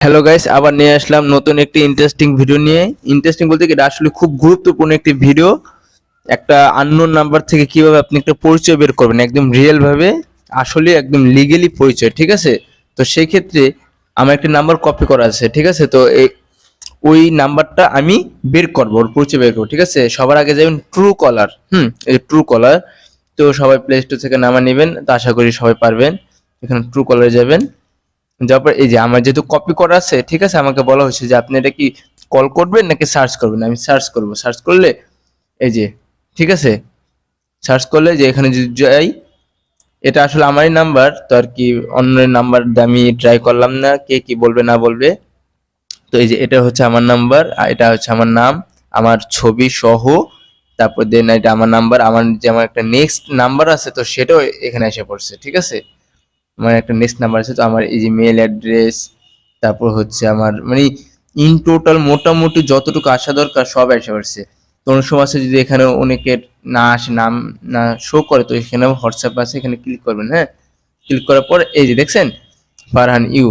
Hello guys, আবার নিয়ে আসলাম নতুন একটি ইন্টারেস্টিং ভিডিও নিয়ে। ইন্টারেস্টিং বলতে কি, এটা আসলে খুব গুরুত্বপূর্ণ একটি ভিডিও। একটা আননোন নাম্বার থেকে কিভাবে আপনি একটা পরিচয় বের করবেন একদম রিয়েল ভাবে, আসলে একদম লিগেলি পরিচয়, ঠিক আছে? তো সেই ক্ষেত্রে আমার একটা নাম্বার কপি করা আছে, ঠিক আছে? তো ওই নাম্বারটা আমি বের করবো, ওর পরিচয় বের করবো, ঠিক আছে? সবার আগে যাবেন ট্রু কলার। এই ট্রু কলার। তো সবাই প্লে স্টোর থেকে নামা নেবেন, তো আশা করি সবাই পারবেন। এখানে ট্রু কলারে যাবেন, যাওয়ার পর এই যে আমার যেহেতু কপি করা আছে, ঠিক আছে, আমাকে বলা হয়েছে যে আপনি এটা কি কল করবেন নাকি সার্চ করবেন। আমি সার্চ করব। সার্চ করলে এই যে, ঠিক আছে, সার্চ করলে যে এখানে যদি যাই, এটা আসলে আমারই নাম্বার, তো আর কি অন্যের নাম্বার আমি ট্রাই করলাম না, কে কি বলবে না বলবে। তো এই যে এটা হচ্ছে আমার নাম্বার, আর এটা হচ্ছে আমার নাম, আমার ছবি সহ। তারপর দেন এটা আমার নাম্বার, আমার যে আমার একটা নেক্সট নাম্বার আছে, তো সেটাও এখানে এসে পড়ছে, ঠিক আছে? আমার একটা নেক্সট নাম্বার আছে, তো আমার এই যে মেল অ্যাড্রেস, তারপর হচ্ছে আমার মানে ইন টোটাল মোটামুটি যতটুকু আসা দরকার সব এসে পড়ছে। তো অনেক সময় আছে যদি এখানে অনেকের না আসে, নাম না শো করে, তো এখানে হোয়াটসঅ্যাপ আছে, এখানে ক্লিক করবেন। হ্যাঁ, ক্লিক করার পর এই যে দেখছেন ফারহান ইউ,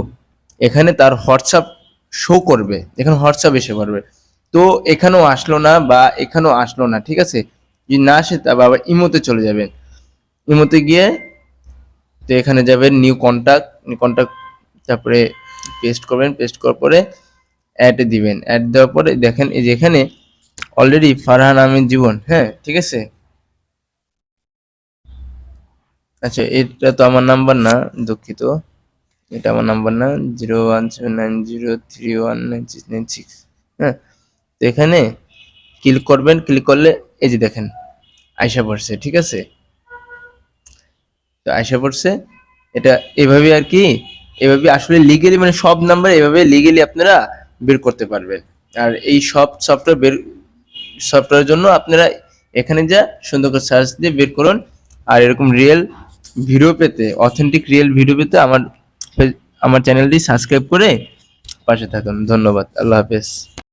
এখানে তার হোয়াটসঅ্যাপ শো করবে, এখানে হোয়াটসঅ্যাপ এসে পড়বে। তো এখানেও আসলো না বা এখানেও আসলো না, ঠিক আছে? যদি না আসে তবে আবার ইমোতে চলে যাবেন। ইমোতে গিয়ে তো এখানে যাবেন নিউ কন্টাক্ট, নিউ কন্টাক্ট, তারপরে পেস্ট করবেন, পেস্ট করার পরে অ্যাড দিবেন। অ্যাড দেওয়ার পরে দেখেন এই যে এখানে অলরেডি ফারহান আমিন জীবন, হ্যাঁ, ঠিক আছে? আচ্ছা, এটা তো আমার নাম্বার না, দুঃখিত, এটা আমার নাম্বার না। 01790319696। হ্যাঁ, তো এখানে ক্লিক করবেন, ক্লিক করলে এই যে দেখেন আইসা পড়ছে, ঠিক আছে? তো আইসা পড়ছে। এটা এভাবে আর কি, এভাবে আসলে লিগেলি মানে সব নাম্বার এভাবে লিগেলি আপনারা বের করতে পারবেন। আর এই সব সফটওয়্যারের জন্য আপনারা এখানে যা সুন্দর করে সার্চ দিয়ে বের করুন। আর এরকম রিয়েল ভিডিও পেতে, অথেন্টিক রিয়েল ভিডিও পেতে আমার চ্যানেলটি সাবস্ক্রাইব করে পাশে থাকুন। ধন্যবাদ। আল্লাহ হাফেজ।